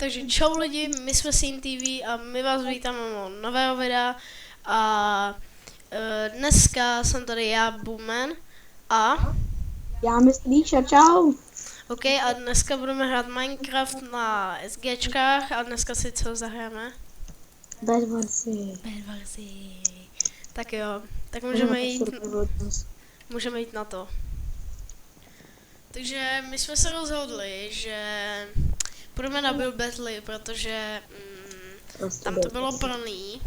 Takže čau lidi, my jsme Scene TV a my vás vítáme u nového videa a dneska jsem tady já, Boomman a Já myslíš, čau. OK, a dneska budeme hrát Minecraft na SGčkách a dneska si co zahrajeme? Bedwarsy. Bedwarsy. Tak jo, tak můžeme jít na to. Takže my jsme se rozhodli, že půjdeme na Build Battle, protože tam to bylo plný.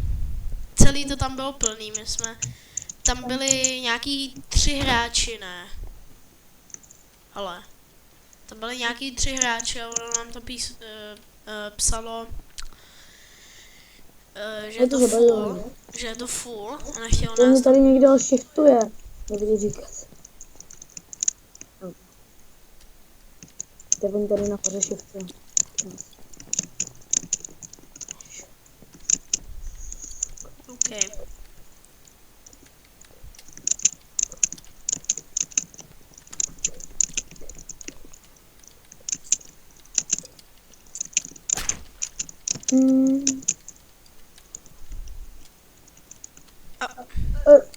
Celý to tam bylo plný, my jsme tam byli nějaký 3 hráči, ne? Ale tam byli nějaký 3 hráči a ono nám to psalo, že je to full, že je to full a nechtělo To nás mě tady někdo shiftuje, nebudu říkat. Devin tady nahoře shiftuje. OK.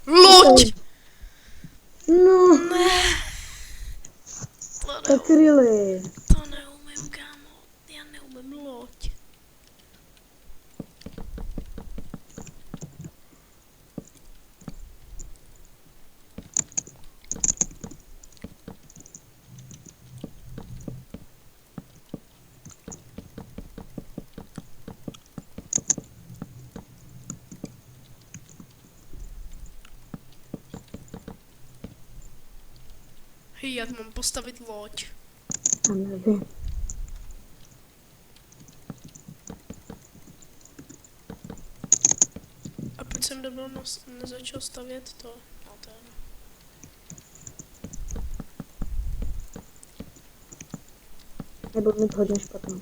Loď! No, Ne, tak really. to neumím, kámo. Já neumím loď. Hej, jak mám postavit loď? A nevím. A proč jsem nebyl nezačal stavět to? No to je... Nebo mít hodně špatnou.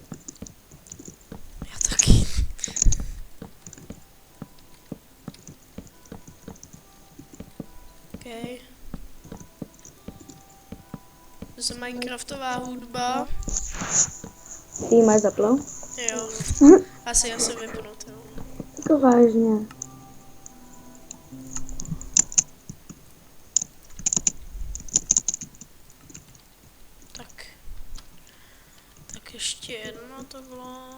Já taky. OK. Z Minecraftová hudba. Ty máš zaplo? Jo. Asi já jsem vypnut, jo. Jako vážně. Tak. Tak ještě jedno to bylo.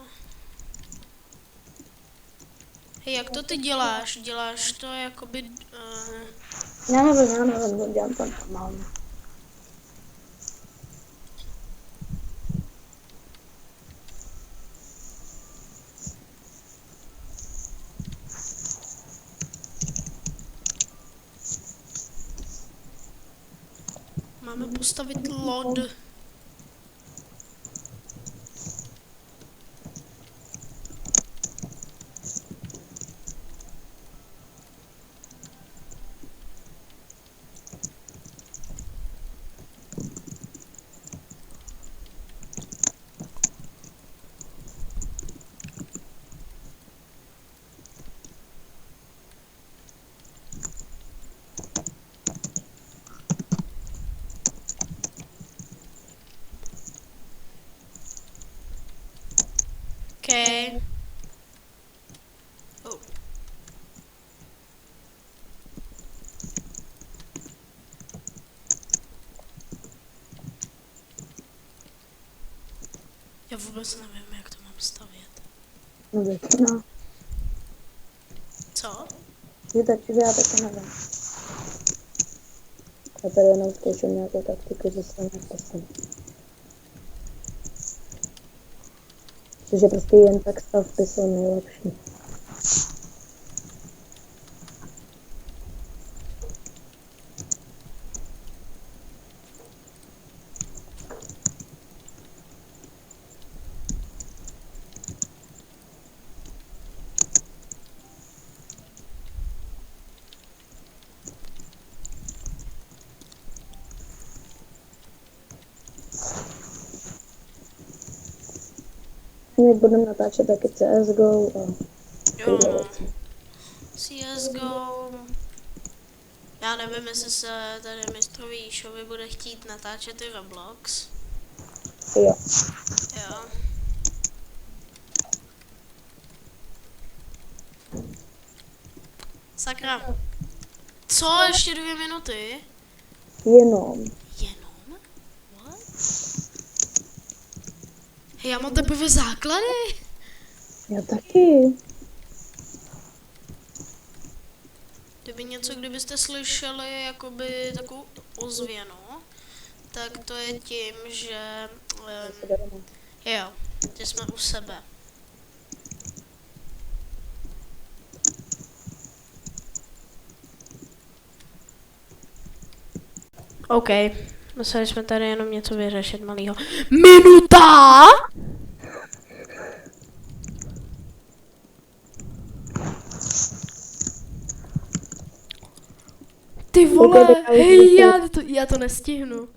Hej, jak to ty děláš? Děláš to jakoby... Já nevím, dělám to normálně. Máme postavit lod. Okay. Oh. Já vůbec nevím, jak to mám stavět. No. Co? Já taky nevím. Já tady jenom zkouším nějakou taktiku, že se nepostavím. Protože prostě jen tak stavby jsou nejlepší. My budeme natáčet taky CSGO a Jo. CSGO. Já nevím, jestli se tady mistrový Showy bude chtít natáčet i Roblox. jo. Jo. Sakra. Co? Ještě 2 minuty? Jenom. Jenom? What? Hej, já mám teprve základy. Já taky. Kdybyste slyšeli jakoby takovou ozvěnu, tak to je tím, že jo, že jsme u sebe. OK, museli jsme tady jenom něco vyřešit malýho. Minuta! Ty vole, hej, já to nestihnu.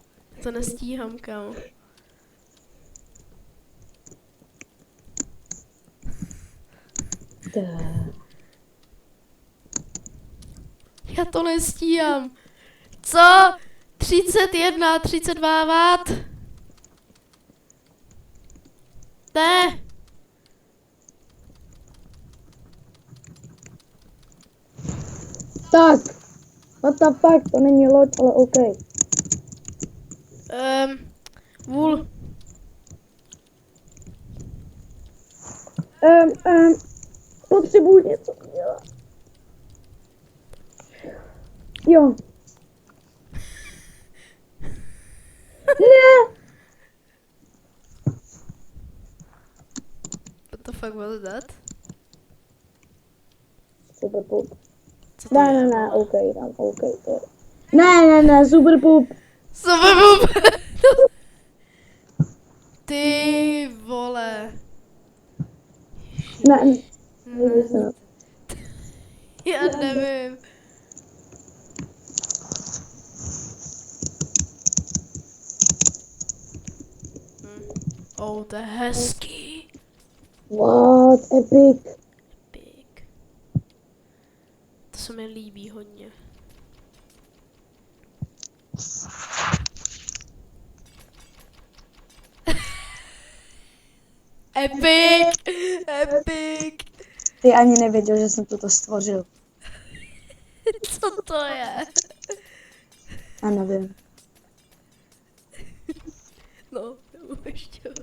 To nestíhám, kámo. Já to nestíhám. Co? 31, 32 watt. Ne. Tak. What the fuck, to není loď, ale OK. Vůl. Potřebuji něco dělat. Jo. Ne! What the fuck was that? Super poop. Co to je? Ne, OK, dám OK. Ne, super poop. Super poop. Ty vole. Ne. Já nevím. Oh, to je hezký. What, epic. Epic. To se mi líbí hodně. Epic! Epic! Ty ani nevěděl, že jsem toto stvořil. Co to je? Já nevím. No, ještě.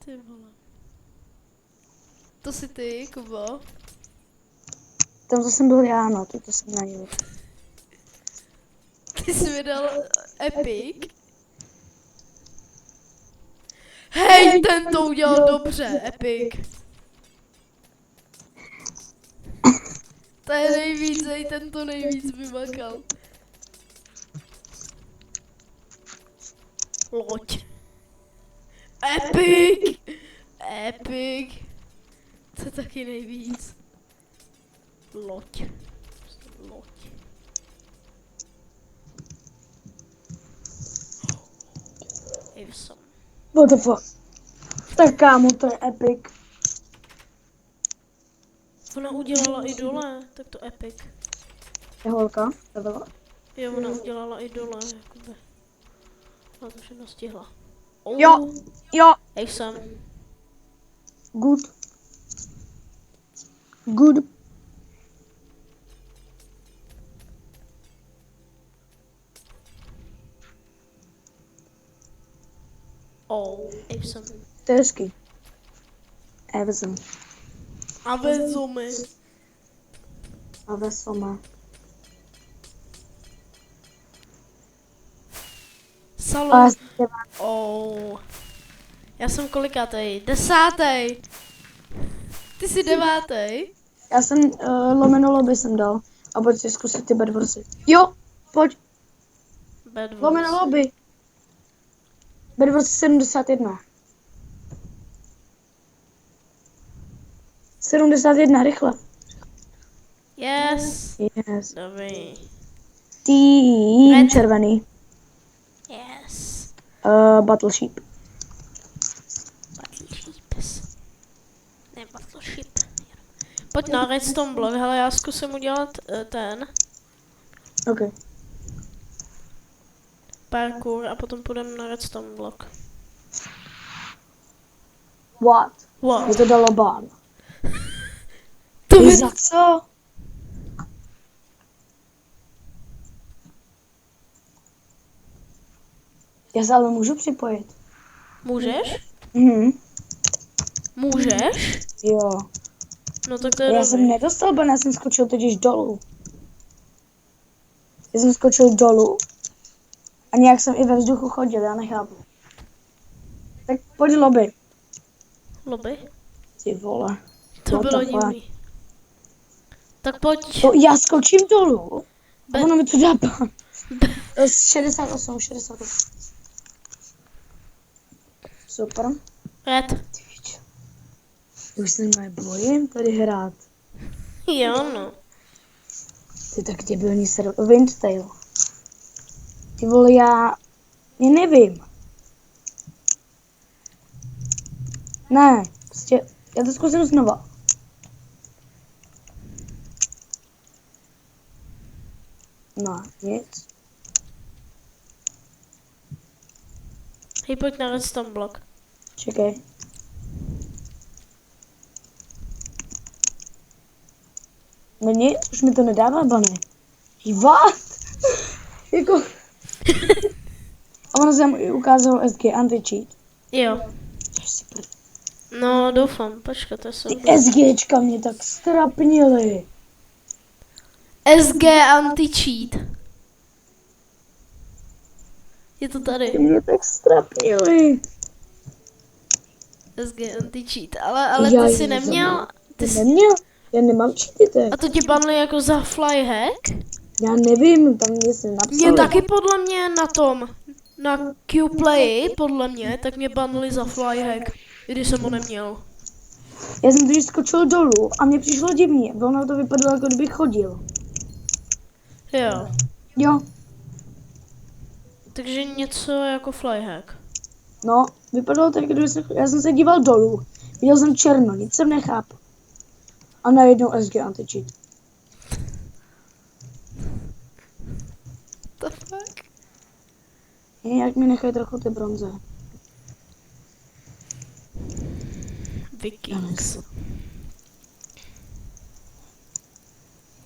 Ty vole. To jsi ty, Kubo? Tam to jsem byl já, no, to jsem najel. Ty jsi mi dal epic? Hej, ten to udělal dobře, epic. To je nejvíc, hej, ten to nejvíc vymakal. Loď. Epic! Epic! To je taky nejvíc. Loď. Loď. Awesome. What the fuck? Tak kámo, to je epic. Ona udělala i dole, tak to epic. Je holka? To byla. Jo, ona udělala i dole, jakoby. Ona to všechno stihla. Jo. Awesome. Good. Good. Oh, awesome. To je hezký. Awesome. A vezome. Awesome. Salon. Oh. Já jsem kolikátej? 10. Ty jsi 9. Já jsem lomeno lobby jsem dal. A pojď si zkusit ty bedwarsy. Jo, pojď. Bedwars. Lomeno lobby. Bedwars 71. 71, rychle. Yes. Yes. Dobrý. Tým Red. červený. Yes. Battleship. Battleships. Ne, Battleship. Pojď na redstone block, hele, já zkusím udělat ten OK. parkour a potom půjdeme na redstone block. What? What? Je to dalo bán. Za co? Já se ale můžu připojit. Můžeš? Mhm. Můžeš? Jo. No tak to je Já jsem dobrý. nedostal, bo já jsem skočil totiž dolů. Já jsem skočil dolů a nějak jsem i ve vzduchu chodil, já nechápu. Tak pojď lobby. Lobby? Ty vole. To What bylo the fuck? divný. Tak pojď. To já skočím dolů a Be- ono mi to dá pan. 68, 68. Super. Red. Ty pičo. Už se mě bojím tady hrát. Jo, no. Ty tak debilní Windtail. Ty vole, já nevím. Ne, prostě, já to zkusím znova. No, nic. Hej, pojď na redstone block. Čekej. No nic, už mi to nedává, bane. What? Jako... A ono jsem i ukázalo SG anti-cheat. Jo. Super. No, doufám. Počkej, to jsou... Ty SGčka mě tak strapnily. SG anti-cheat. Je to Ty tady. mě tak strapnily. SG anti-cheat. Ale Já ty jsi ji neměl... Ty jsi... Neměl, já nemám cheaty. A to ti banli jako za flyhack? Já nevím, tam něco napsali. Mě taky podle mě na tom, na Qplay, podle mě, tak mě banli za flyhack, i když jsem ho neměl. Já jsem totiž skočil dolů a mně přišlo divně, bo ono to vypadalo, jako kdybych chodil. Jo, Jo, takže něco jako flyhack. no, vypadalo tak, kdyby já jsem se díval dolů, viděl jsem černo, nic jsem nechápal. A najednou SG anti-cheat. The fuck? Jak mi nechají trochu ty bronze. Vikings.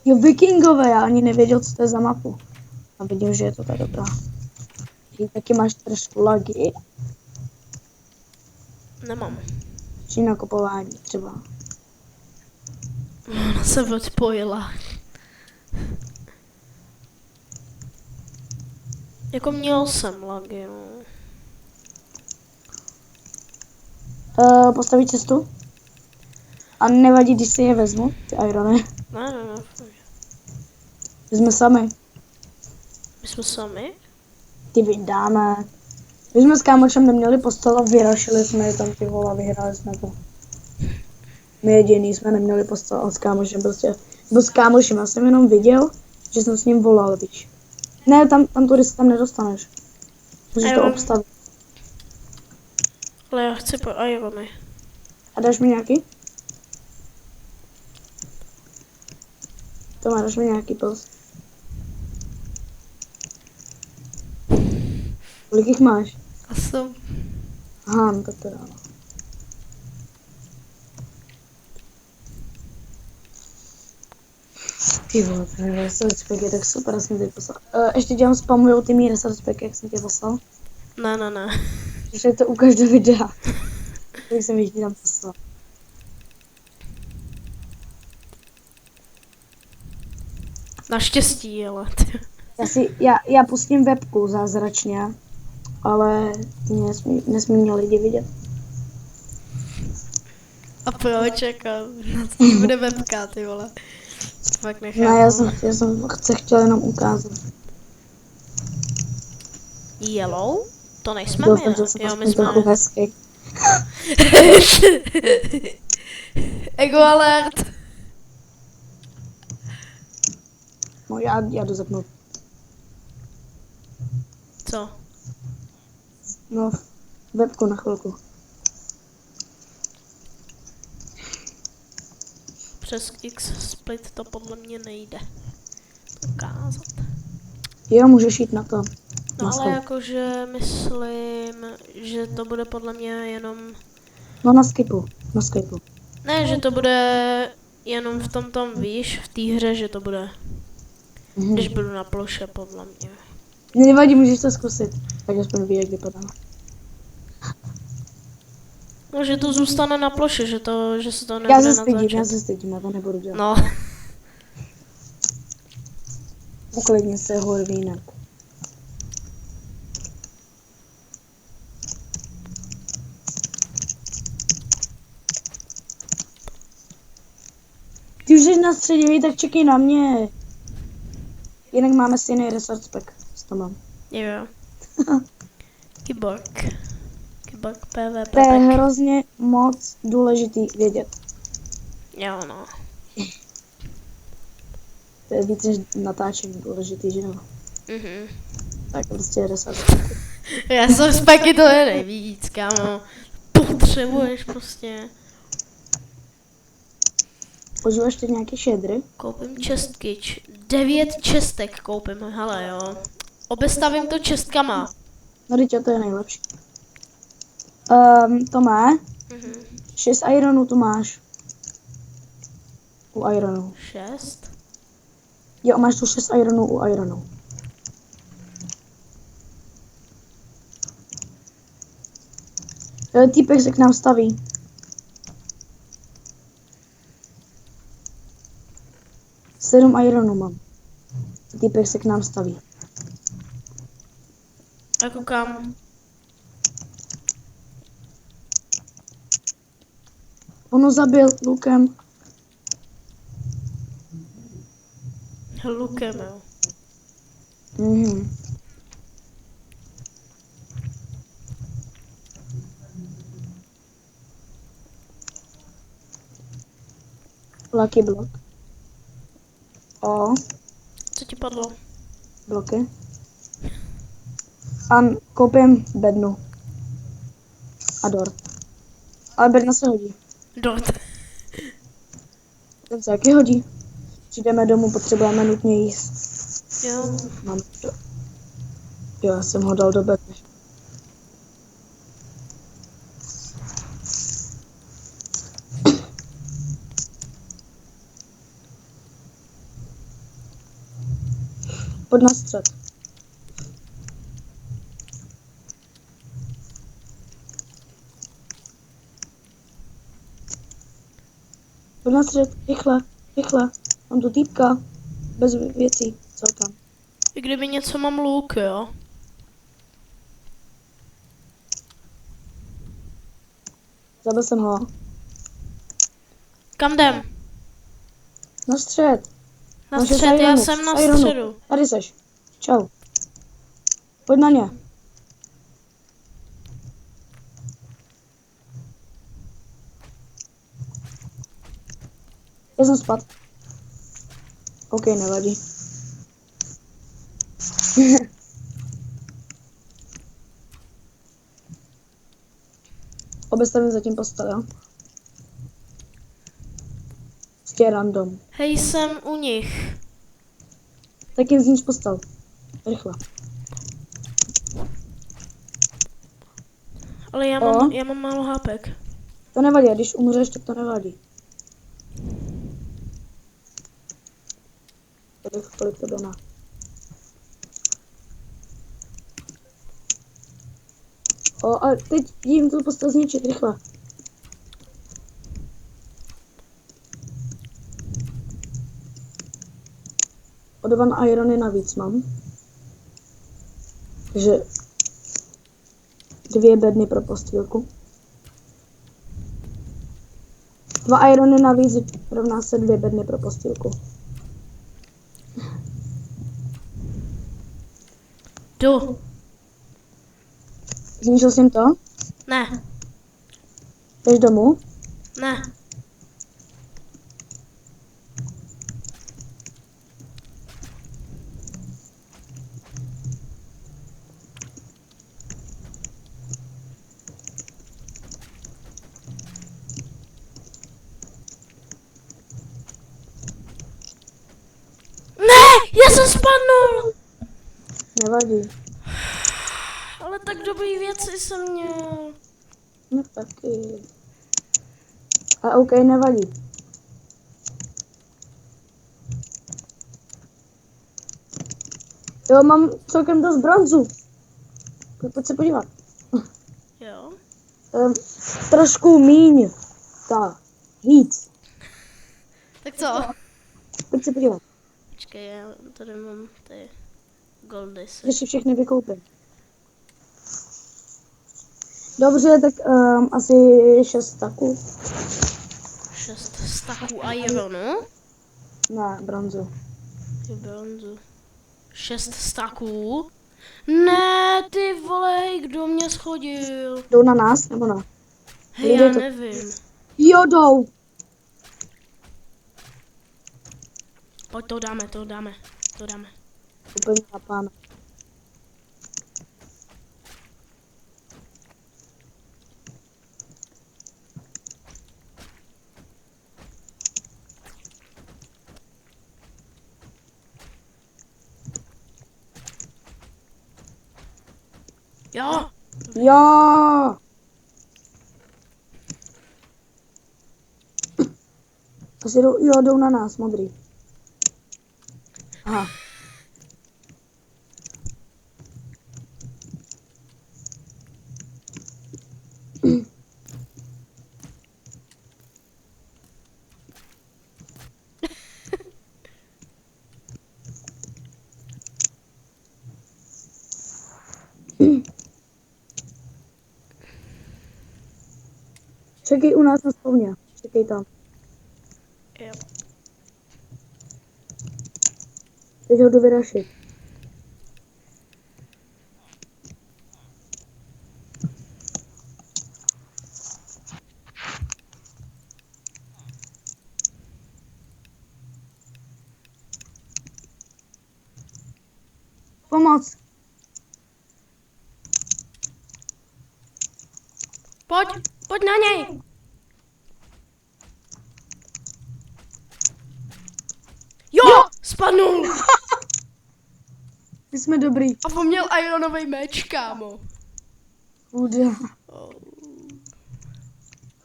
Jo, vikingové, já ani nevěděl, co to je za mapu. A vidím, že je to tak dobrá. Ty taky máš trošku lagy, Nemám. či nakopování třeba. Ona se odpojila. Jako měl jsem lagy, no. Postavit cestu? A nevadí, když si je vezmu, ty irony. Ne. My jsme sami. My jsme sami? Ty vydáme. My jsme s kámočem neměli postel a vyrašili jsme je tam, ty vole, a vyhráli jsme to. My jediný jsme neměli postel a s kámočem prostě. Byl s kámošem, já jsem jenom viděl, že jsem s ním volal, víš. Ne, tam tudy se tam nedostaneš. Můžeš to obstavit. Ale já chci po irony. A dáš mi nějaký? To dáš mi nějaký post. Kolik jich máš? A jsem... Aha, no tak to dává. Ty vole, ten research pack je tak super, jsem ti poslal. Ještě dělám spamujou ty mý research pack, jak jsem tě poslal. Ne. Že to ukáž do videa. Tak jsem jich tam poslal. Naštěstí, ale... Já pustím webku zázračně, ale ty nesmí mě lidi vidět. A proč, jako, na co ti bude webka, ty vole. Fakt nechápu. Ne, já jsem chtěl jenom ukázat. Yellow? To nejsme Doufám, my, že ne? jsem Jo, aspoň my jsme... trochu hezký. Ego alert! No já jdu zapnout. Co? No, webku na chvilku. Přes X split to podle mě nejde ukázat. Jo, můžeš jít na to. No Na ale Skype. jakože myslím, že to bude podle mě jenom... No na Skypeu. Na Skypeu. Ne, že to bude jenom v tom víš, v té hře, že to bude. Když budu na ploše, podle mě. Nevadí, můžeš to zkusit. Tak aspoň ví, jak vypadá. No, že to zůstane na ploše, že se to nebude natáčet. Já se stydím, já to nebudu dělat. No. Uklidně se horvínek. Ty už jsi na středě, tak čekej na mě. Jinak máme stejný resource pack s Tomem. Jo. Kyborg. Kyborg PvP. To je hrozně moc důležitý vědět. Jo, no. To je víc než natáčení důležitý, že jo? Tak prostě resource pack. Resource packy to je nejvíc, kámo. Potřebuješ prostě. Používáš teď nějaký šedry? Koupím čestky. 9 čestek koupím, hele jo. Obestavím to čestkama. No teď to je nejlepší. To má. 6 ironů tu máš. U ironu. 6? Jo, máš tu 6 ironů u ironu. Týpek se k nám staví. Sedm ironů mám. Týpek se k nám staví. A koukám. Ono zabil lukem. Lukem, jo. Lucky block. O. Co ti padlo? Bloky. A koupím bednu. A dort. Ale bedna se hodí. Dort. Ten se taky hodí. Přijdeme domů, potřebujeme nutně jíst. Jo. Mám to. Jo, já jsem ho dal do bedny. Pojď na střed. Pojď na střed, rychle, rychle. Mám tu týpka. Bez věcí, co tam. I kdyby něco mám luk, jo. Zabil jsem ho. Kam jdem? Na střed. Na Máš střed, já ironu, jsem na ironu. středu. Tady seš. Čau. Pojď na ně. Já jsem spad. OK, nevadí. Obestavím zatím postel, jo? Prostě random. Hej, jsem u nich. Tak jim znič postel. Rychle. Ale já mám málo hápek. To nevadí, a když umřeš, tak to nevadí. Kolik to dá. O, a teď jim tu postel zničit, rychle. O 2 irony navíc mám. Takže 2 bedny pro postýlku. 2 irony navíc rovná se 2 bedny pro postýlku. Jdu. Zničil jsem to? Ne, Jdeš domů? ne. Já jsem spadnul! Nevadí. Ale tak dobrý věci jsem měl. No taky. A OK, nevadí. Jo, mám celkem dost bronzu. Pojď se podívat. Jo. Trošku míň. Tak, víc. Tak co? Pojď se podívat. Počkej, já tady mám ty goldy. Když si všechny vykoupím. Dobře, tak asi 6 staků. 6 staků ironu. Ne, bronzu. Je bronzu. 6 staků? Ne, ty vole, kdo mě schodil? Jdou na nás, nebo ne? Hej, já nevím. Jo, jdou. Pojď, to dáme. Úplně chápáme. Jo. Jo. Asi jdou na nás, modrý. Aha. Čekej u nás na spavně. Čekej tam. Jo. Teď ho jdu vyrašit. Pomoc. Pojď na něj. Jo, spadnul. My jsme dobrý. A on měl ironový meč, kámo. Chuda. Oh.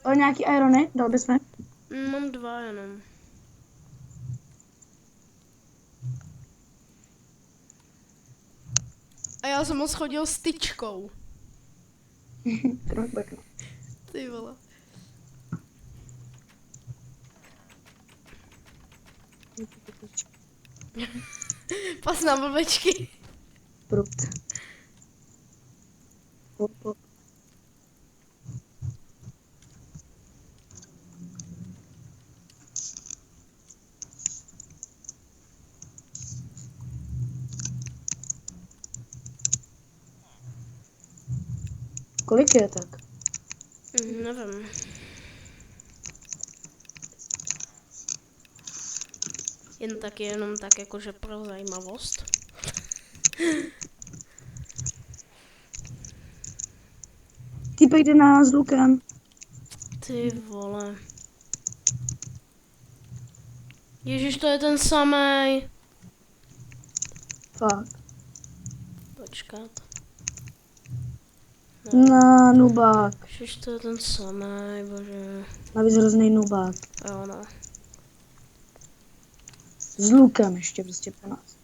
O, nějaký irony? Dal bys mi? Mám 2 jenom. A já jsem ho schodil s tyčkou. Ty vole. Pas na blbečky. Prut. Hop. Kolik je tak? Nevím. Jen tak jenom tak jakože pro zajímavost. Týpek jde na nás s lukem. Ty vole. Ježiš, to je ten samej. Fakt. Počkat. Na nubák. Ježiš, to je ten samej, bože. Navíc hrozný nubák. Jo, no. S lukem ještě prostě pro nás.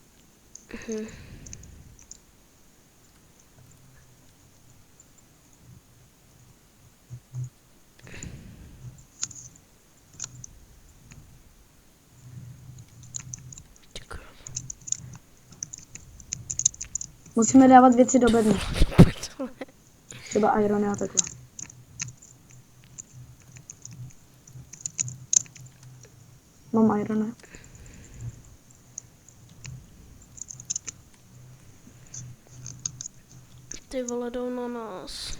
Musíme dávat věci do bedny. Třeba irony a takhle. Mám irony. Ty vole, jdou na nás.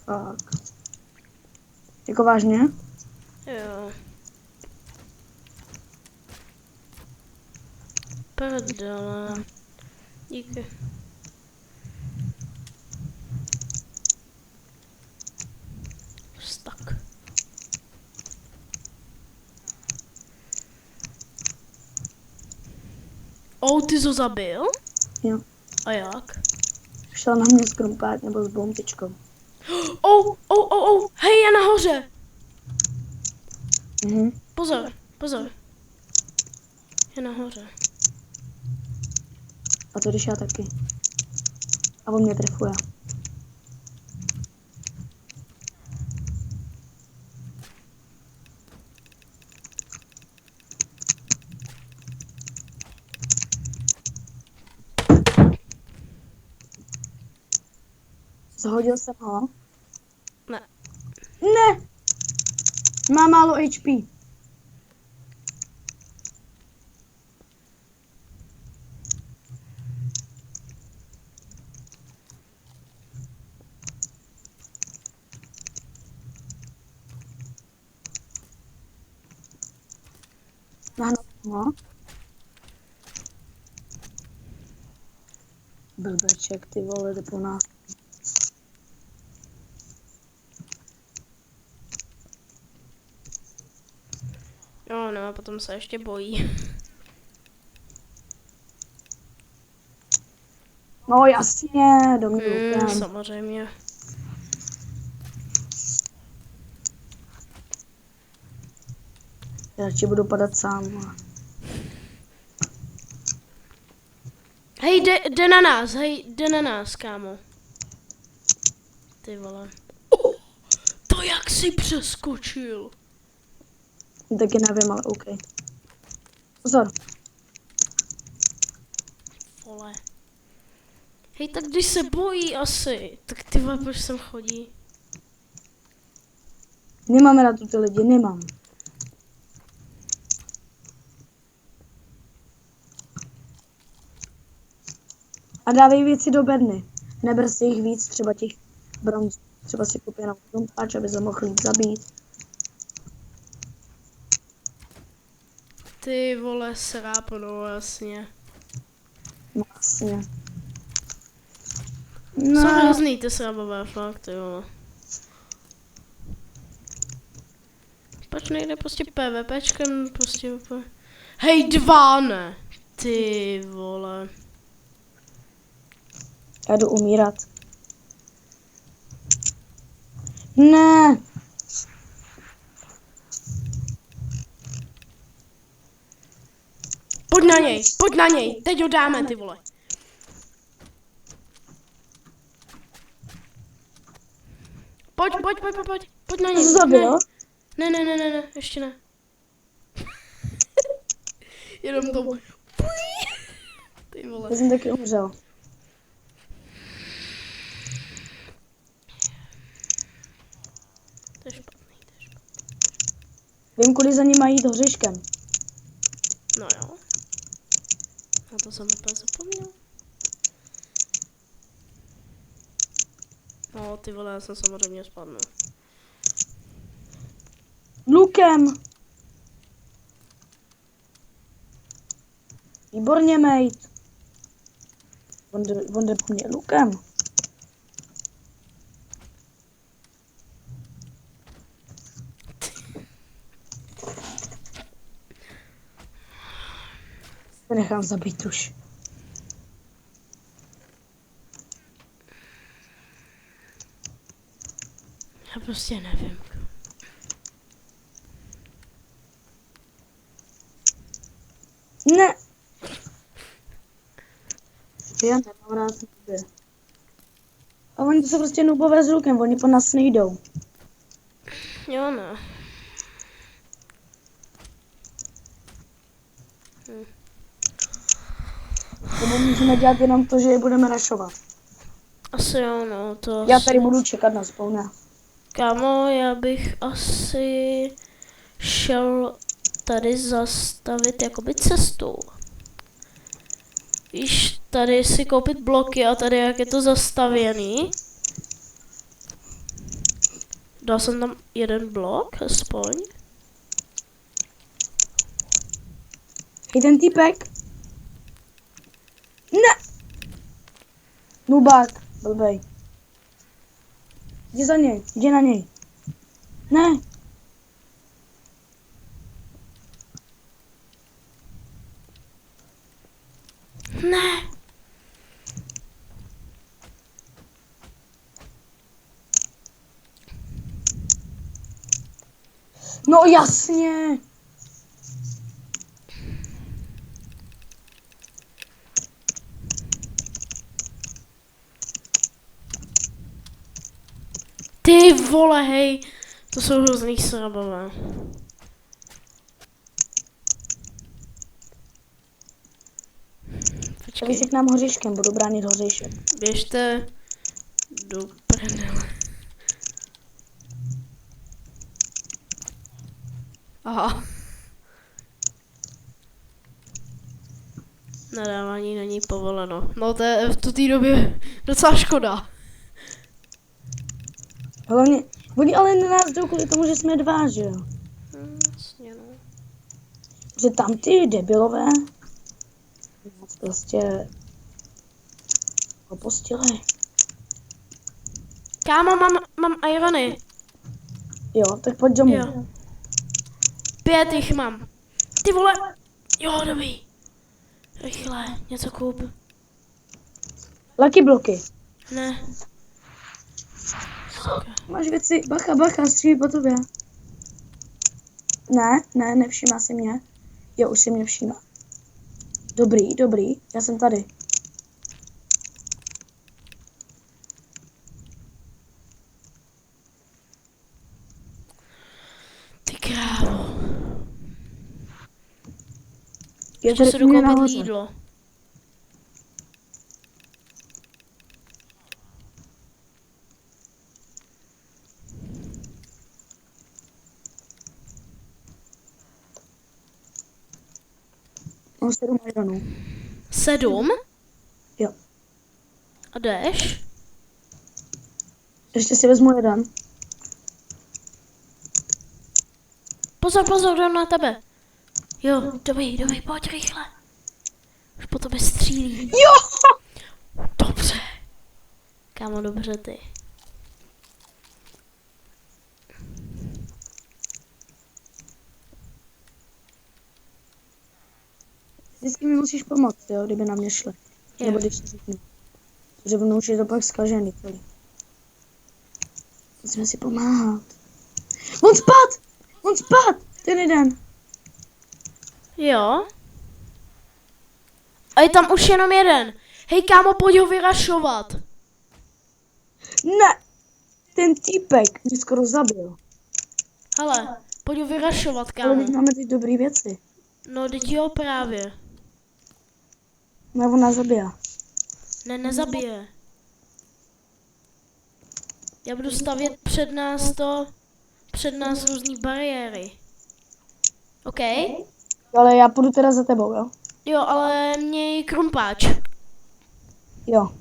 Fakt. Jako vážně? Jo. Prdele. Díky. Stak. Ty jsi ho zabil? Jo. A jak? Šel na mě s krumpát nebo s bombtičkou. Hej, je nahoře! Mhm. Pozor. Je nahoře. A to když já taky. A on mě trefuje. Zhodil jsem ho. Ne. Ne! Má málo HP. No. Blbeček, ty vole, jde po nás. Jo, no a potom se ještě bojí. No jasně, do mě Lukem. Samozřejmě. Já radši budu padat sám. Hej, jde na nás, kámo. Ty vole. To jak jsi přeskočil? Taky nevím, ale OK. Pozor. Vole. Hej, tak když se bojí asi, tak ty vole, proč sem chodí? Nemáme na to ty lidi, nemám. A dávej věci do bedny. Neber si jich víc, třeba těch bronzů. Třeba si koupí jenom dompáč, aby se mohl líp zabít. Ty vole, srápno, jasně. Vlastně. Jsou No, hrozný ty srábové, fakt, ty vole. Proč nejde prostě PvPčkem, prostě úplně... Hej, 2 ne! Ty vole. já jdu umírat. Ne! Pojď na něj, teď ho dáme, ty vole. Pojď na něj. Co zabil? Ne, ještě ne. Jenom to. Ty vole. Já jsem taky umřel. To je špatný. Vím, kudy za ním mají jít hořiškem. No jo. Na to jsem úplně zapomněl. No ty vole, já jsem samozřejmě spadnul. Lukem! Výborně, mate. On jde po mně lukem. Se nechám zabít už. Já prostě nevím. Ne! Já nemám rád nuby. A oni to jsou prostě nubové s lukem, oni po nás nejdou. Jo, ne. Nebo můžeme dělat jenom to, že je budeme rašovat. Asi jo, no, to Já asi... tady budu čekat na spawna. Kámo, já bych asi šel tady zastavit jakoby cestu. Víš, tady si koupit bloky a tady jak je to zastavěný. Dal jsem tam jeden blok, aspoň. I ten týpek. Ne! Nubák, blbej. Jdi za něj, jdi na něj. Ne! Ne! No jasně! Ty vole, hej. To jsou hrozný srabové. Tady si k nám hoříškem, budu bránit hoříšek. Běžte do prdele. Aha. Nadávání není povoleno. No to je v té době docela škoda. Hlavně, oni ale na nás jdou kvůli tomu, že jsme dva, že jo? Jasně, no. Že tam ty debilové prostě opustili. Kámo, mám irony. Jo, tak pojď domů. Jo. 5 jich mám. Ty vole. Jo, dobrý. Rychle, něco koup. Lucky bloky. Ne. Máš věci, bacha, střílí po tobě. Ne, nevšímá si mě. Jo, už si mě všímá. Dobrý, já jsem tady. Ty krávo. Je Ještě se tady mě dokoupit nahoře. jídlo. Mám 7 ironů. 7? Jo. A jdeš? Ještě si vezmu jeden. Pozor, jdem na tebe. Jo, dobrý, pojď rychle. Už po tebe střílí. Jo! Dobře. Kámo, dobře ty. Vždycky mi musíš pomoct, jo, kdyby na mě šli. Jo. Nebo když to řeknu. Protože ono už je to pak zkažený celý. Musíme si pomáhat. On spad! Ten jeden. Jo. A je tam už jenom jeden. Hej kámo, pojď ho vyrašovat. Ne! Ten týpek mě skoro zabil. Hele, pojď ho vyrašovat, Ale kámo. teď máme ty dobré věci. No, teď jo právě. No, on nás zabija. Ne, nezabije. Já budu stavět před nás různý bariéry. OK? Ale já půjdu teda za tebou, jo? Jo, ale měj krumpáč. Jo.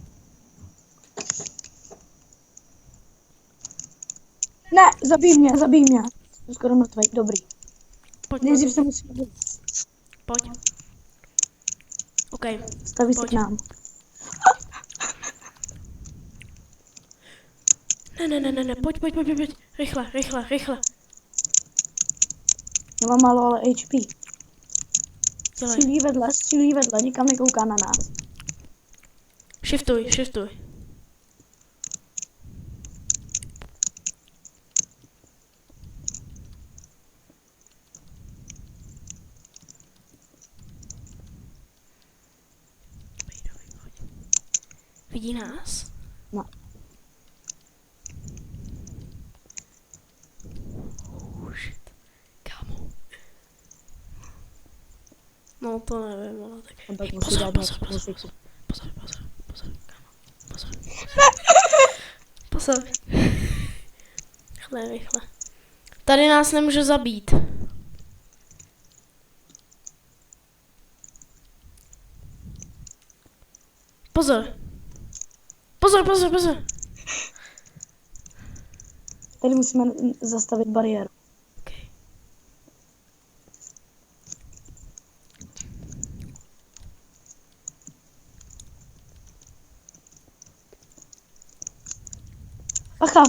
Ne, zabij mě. Jsem skoro mrtvej, dobrý. Pojď, Nejdřív se musím zabít. pojď. OK. Staví se Pojď. k nám. Ne, pojď. Rychle. Já mám málo, ale HP. Dělej. Střílí vedle, nikam nekouká na nás. Shiftuj. Vidí nás? No. Shit. Kámo. No to nevím, ale tak. On tak Hej, musí pozor, dát muziku. kámo. Pozor. Rychle. Tady nás nemůže zabít. Pozor. Tady musíme zastavit bariéru. Okay. Bacha!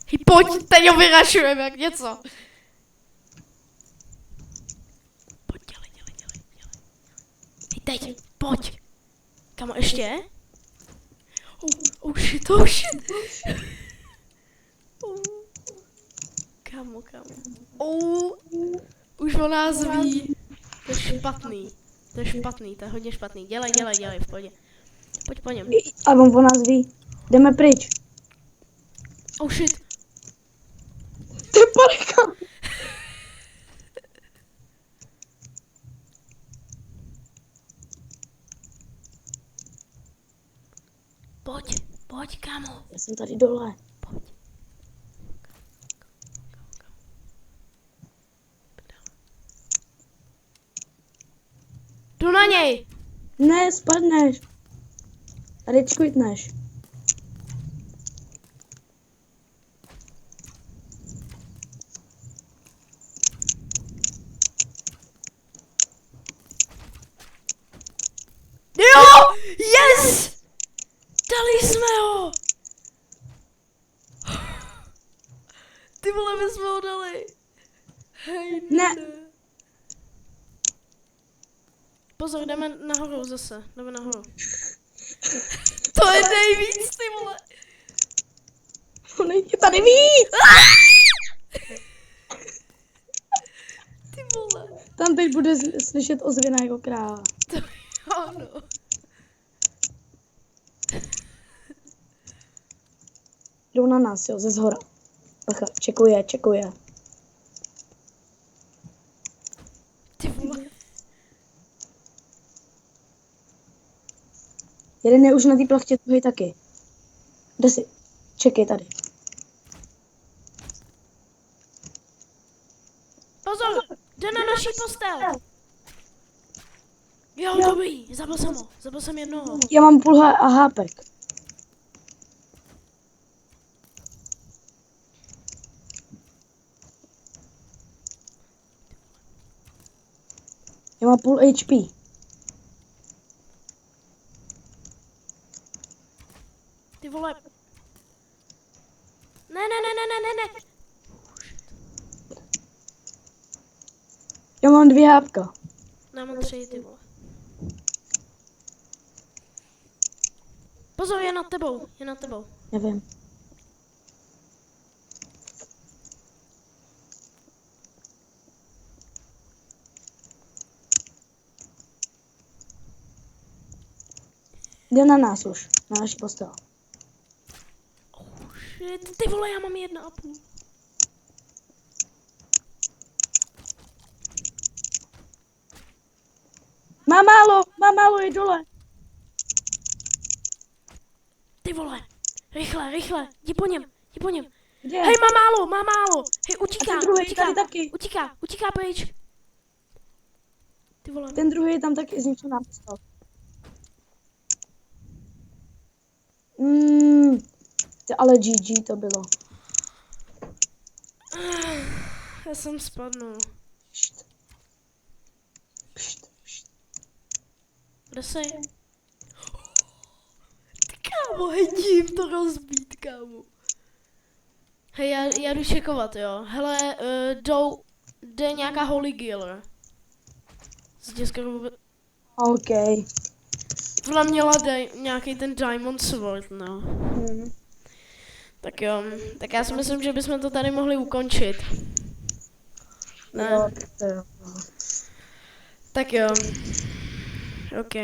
Hej, pojď, teď ho vyrašujeme jak něco. Pojď, dělej. Hej, teď, pojď. Kamo, ještě? Oh shit. kámo. Už o nás ví. To je špatný. To je hodně špatný. Dělej, v pohodě. Pojď po něm. A on o nás ví. Jdeme pryč. Oh shit. Ty panika. Pojď, kámo. Já jsem tady dole. Pojď. Jdu na něj. Ne, spadneš. Tady čkvitneš. Jo! Yes! Dali jsme ho! Ty vole, my jsme ho dali. Hej, Ne. Pozor, jdeme nahoru zase. Jdeme nahoru. To je nejvíc, ty vole. On je tady víc. Ty vole. Tam teď bude slyšet ozvěna jako kráva. To ano. Jdou na nás, jo, ze zhora. Bacha, čekuje. Ty vole. Jeden je už na té plachtě, druhý taky. Jde si. Čekej tady. Pozor, jde na naší postel. Jo, dobrý, zabil jsem jednoho. Já mám půl a hápek. Já mám půl HP. Ty vole. Ne. Já mám 2 hápka. Já mám 3, ty vole. Pozor, je nad tebou. Nevím. Jde na nás už, na naši postel. Oh shit, ty vole, já mám 1,5. Má málo, je dole. Ty vole, rychle, jdi po něm. Kde? Hej, má málo. Hej, utíká, A ten druhý tady taky. utíká pryč. Ty vole. Ten druhý je tam taky zničená postel. Ale GG to bylo. Já jsem spadnul. Pšt. Kde jsi? Kámo, hej, jdi to rozbít, kámo. Hej, já jdu čekovat, jo. Hele, jde nějaká Holy Killer. Z České republiky. OK. Ona měla nějaký ten Diamond Sword, no. Tak jo, tak já si myslím, že bychom to tady mohli ukončit. Ne? Jo. Tak jo. OK.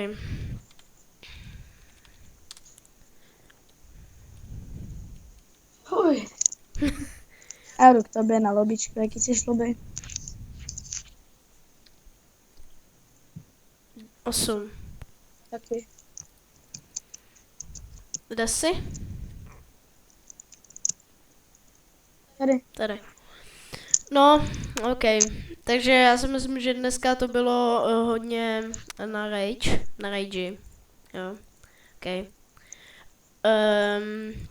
Huj. Já jdu k tobě na lobičku, jaký jsi lobby? 8. Taky. Kde jsi? Tady. No, OK. Takže já si myslím, že dneska to bylo hodně na rage. Jo. OK.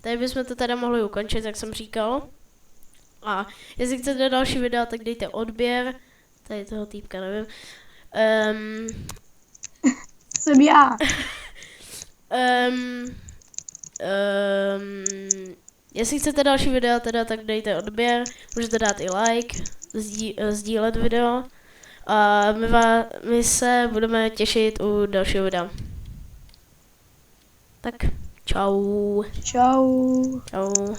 Tady bychom to teda mohli ukončit, jak jsem říkal. A jestli chcete další videa, tak dejte odběr. Tady toho týpka, nevím. Jsem já. Jestli chcete další videa, teda, tak dejte odběr. Můžete dát i like, sdílet video. A my se budeme těšit u dalšího videa. Tak, čau. Čau. Čau.